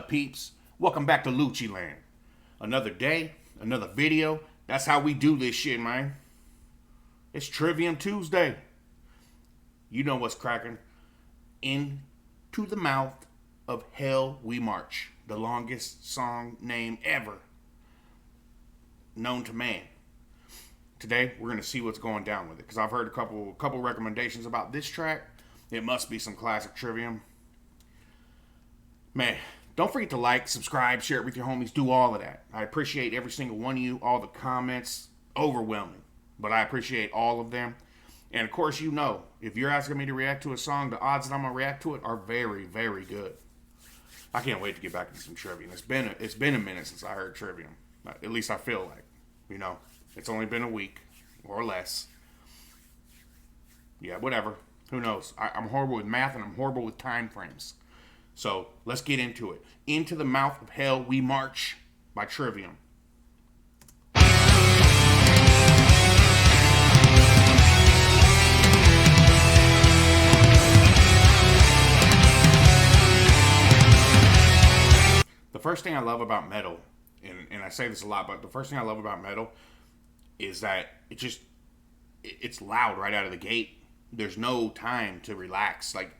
up, peeps? Welcome back to Lucci Land. Another day, another video. That's how we do this shit, man. It's Trivium Tuesday. You know what's cracking. Into the mouth of hell we march. The longest song name ever known to man. Today, we're going to see what's going down with it. Because I've heard a couple recommendations about this track. It must be some classic Trivium. Man, don't forget to like, subscribe, share it with your homies. Do all of that. I appreciate every single one of you. All the comments. Overwhelming. But I appreciate all of them. And of course, you know, if you're asking me to react to a song, the odds that I'm going to react to it are very, very good. I can't wait to get back into some Trivium. It's been a minute since I heard Trivium. At least I feel like. You know, it's only been a week or less. Yeah, whatever. Who knows? I'm horrible with math and I'm horrible with time frames. So, let's get into it. Into the Mouth of Hell We March by Trivium. The first thing I love about metal, and I say this a lot, but the first thing I love about metal is that it's loud right out of the gate. There's no time to relax. Like,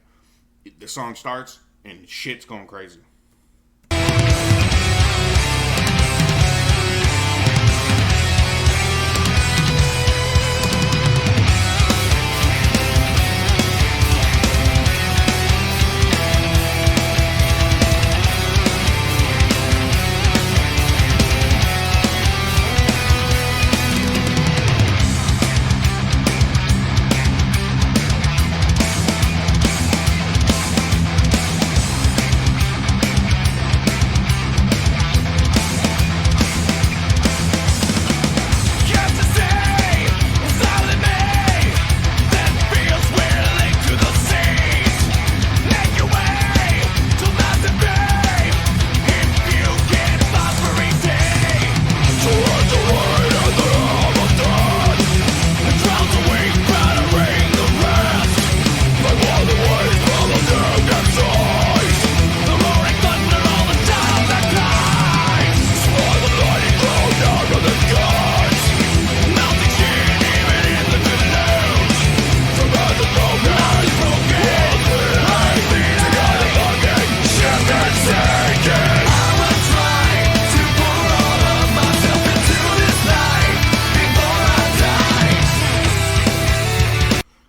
the song starts and shit's going crazy.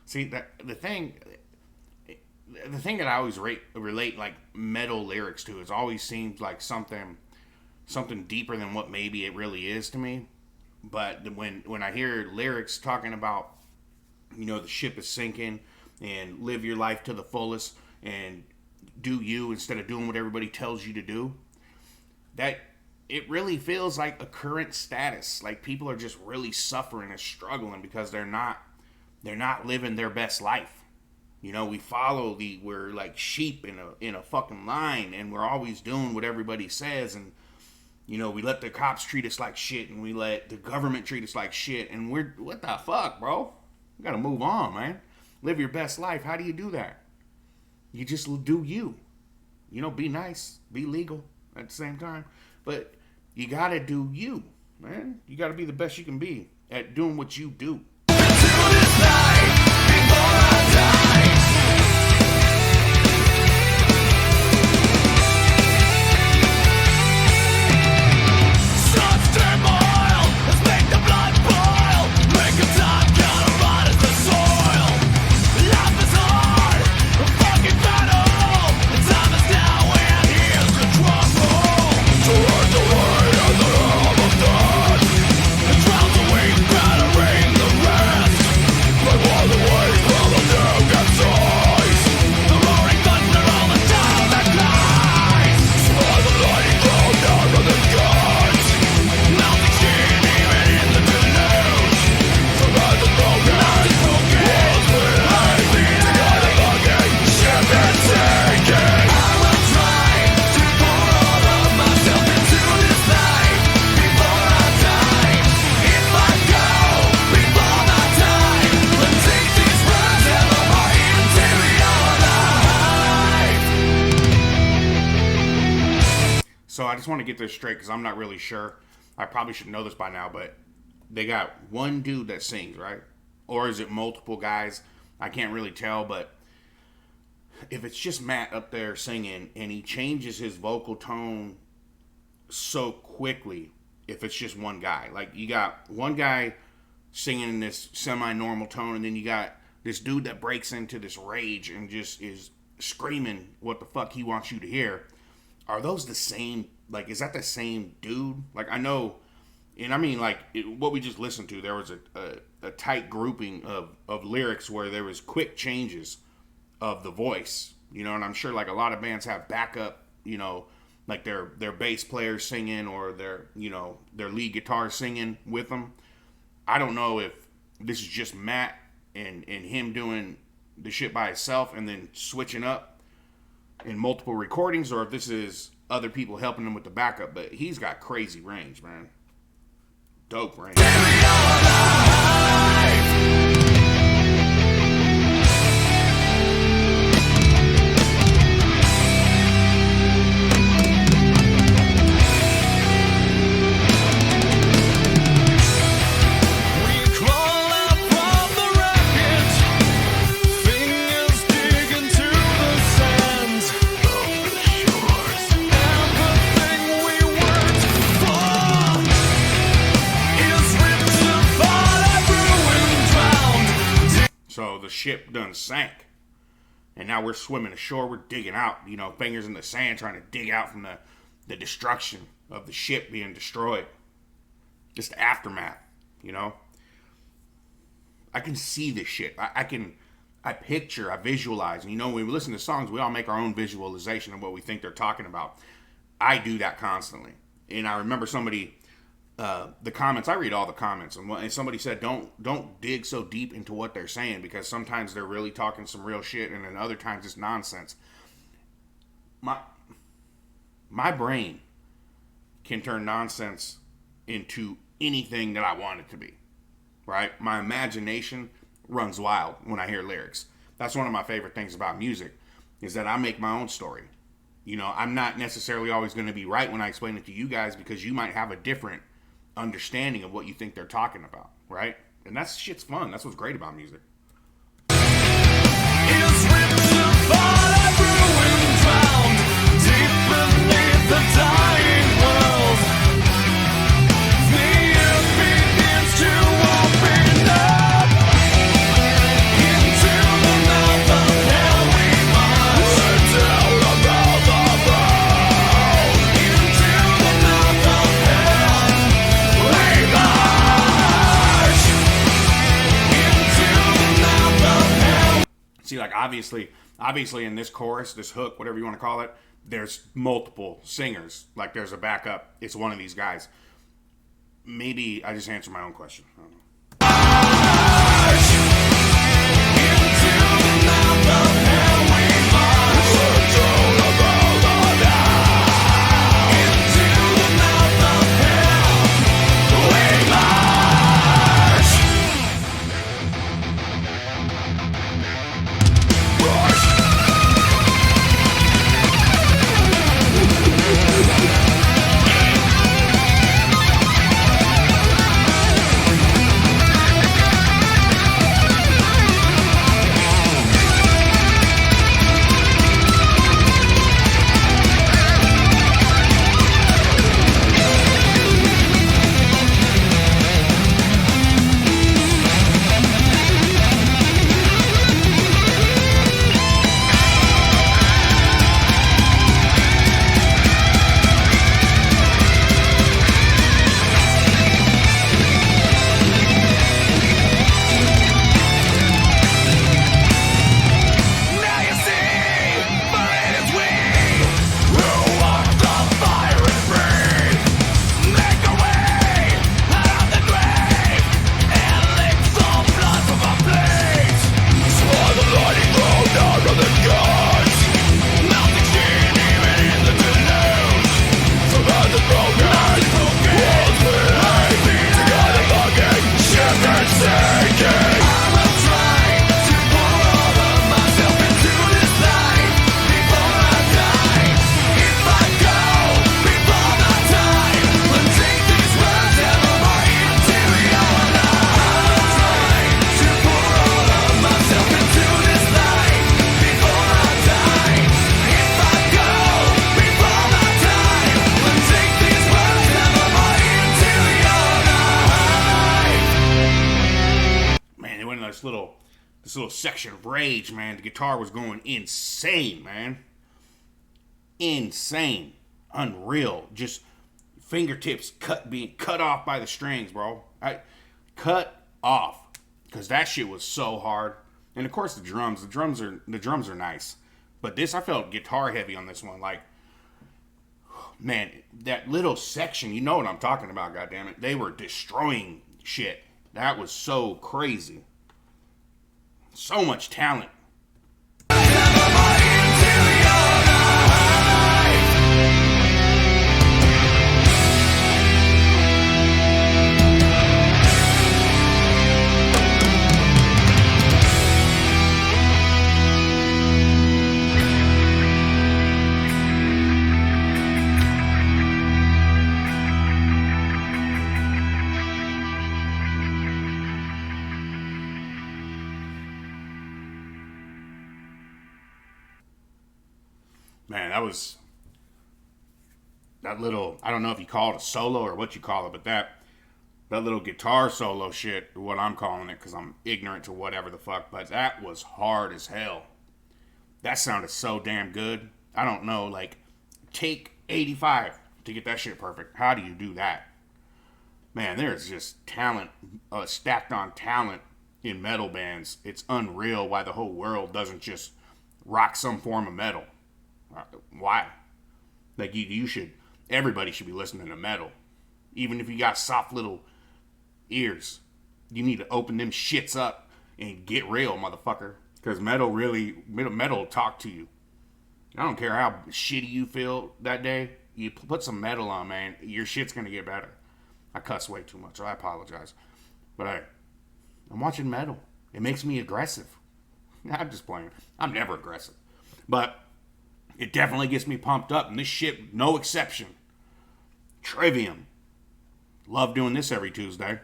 See, the thing that I always relate like metal lyrics to is always seems like something deeper than what maybe it really is to me. But when I hear lyrics talking about, you know, the ship is sinking and live your life to the fullest and do you instead of doing what everybody tells you to do, that it really feels like a current status. Like people are just really suffering and struggling because they're not living their best life. You know, we're like sheep in a fucking line, and we're always doing what everybody says, and you know, we let the cops treat us like shit, and we let the government treat us like shit, and what the fuck, bro? You gotta move on, man. Live your best life. How do you do that? You just do you. You know, be nice, be legal at the same time, but you gotta do you, man. You gotta be the best you can be at doing what you do. Drown the weak, battering the rain. just want to get this straight because I'm not really sure. I probably should know this by now, but they got one dude that sings, right? Or is it multiple guys? I can't really tell, but if it's just Matt up there singing and he changes his vocal tone so quickly, if it's just one guy, like you got one guy singing in this semi-normal tone, and then you got this dude that breaks into this rage and just is screaming what the fuck he wants you to hear. Are those the same? Like, is that the same dude? Like, I know, and I mean, like, what we just listened to, there was a tight grouping of lyrics where there was quick changes of the voice, you know, and I'm sure, like, a lot of bands have backup, you know, like their bass player singing or their, you know, their lead guitar singing with them. I don't know if this is just Matt and him doing the shit by himself and then switching up in multiple recordings, or if this is other people helping him with the backup. But he's got crazy range, man. Dope range. So the ship done sank, and now we're swimming ashore. We're digging out, you know, fingers in the sand, trying to dig out from the destruction of the ship being destroyed. Just the aftermath, you know. I can see this shit. I picture, I visualize. And you know, when we listen to songs, we all make our own visualization of what we think they're talking about. I do that constantly. And I remember somebody, the comments, I read all the comments, and somebody said, don't dig so deep into what they're saying, because sometimes they're really talking some real shit, and then other times it's nonsense. My brain can turn nonsense into anything that I want it to be, right? My imagination runs wild when I hear lyrics. That's one of my favorite things about music, is that I make my own story. You know, I'm not necessarily always going to be right when I explain it to you guys, because you might have a different understanding of what you think they're talking about, right? And that shit's fun. That's what's great about music. See, like, obviously in this chorus, this hook, whatever you want to call it, there's multiple singers. Like, there's a backup. It's one of these guys. Maybe I just answered my own question. I don't know. this little section of Rage, man. The guitar was going insane, man. Insane. Unreal. Just fingertips being cut off by the strings, bro. Cut off. Because that shit was so hard. And of course the drums are nice. But this, I felt guitar heavy on this one. Like, man, that little section, you know what I'm talking about, goddammit. They were destroying shit. That was so crazy. So much talent. Man, that little, I don't know if you call it a solo or what you call it, but that little guitar solo shit, what I'm calling it, because I'm ignorant to whatever the fuck, but that was hard as hell. That sounded so damn good. I don't know, like, take 85 to get that shit perfect. How do you do that? Man, there's just talent, stacked on talent in metal bands. It's unreal why the whole world doesn't just rock some form of metal. Why? Like, everybody should be listening to metal. Even if you got soft little ears, you need to open them shits up and get real, motherfucker. Because metal will talk to you. I don't care how shitty you feel that day. You put some metal on, man, your shit's going to get better. I cuss way too much, so I apologize. But I'm watching metal. It makes me aggressive. I'm just playing. I'm never aggressive. But it definitely gets me pumped up, and this shit, no exception. Trivium. Love doing this every Tuesday.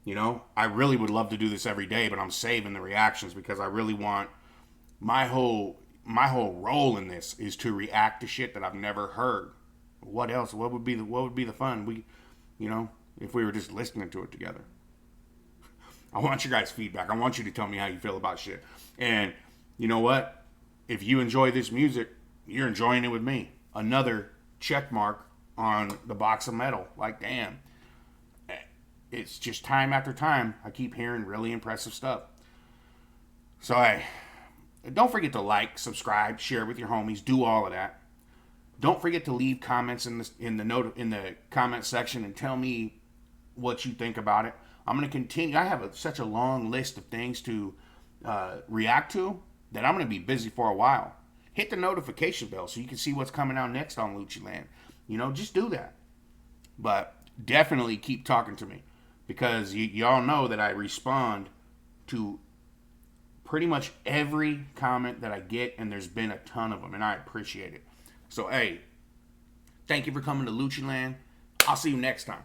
You know, I really would love to do this every day, but I'm saving the reactions because I really want my whole role in this is to react to shit that I've never heard. What else? What would be the fun? If we were just listening to it together. I want your guys' feedback. I want you to tell me how you feel about shit. And you know what? If you enjoy this music, you're enjoying it with me. Another check mark on the box of metal. Like, damn. It's just time after time, I keep hearing really impressive stuff. So, don't forget to like, subscribe, share with your homies, do all of that. Don't forget to leave comments in the comment section and tell me what you think about it. I'm going to continue. I have such a long list of things to react to that I'm going to be busy for a while. Hit the notification bell so you can see what's coming out next on Luchiland. Just do that. But definitely keep talking to me because y'all know that I respond to pretty much every comment that I get, and there's been a ton of them, and I appreciate it. So, hey, thank you for coming to Luchiland. I'll see you next time.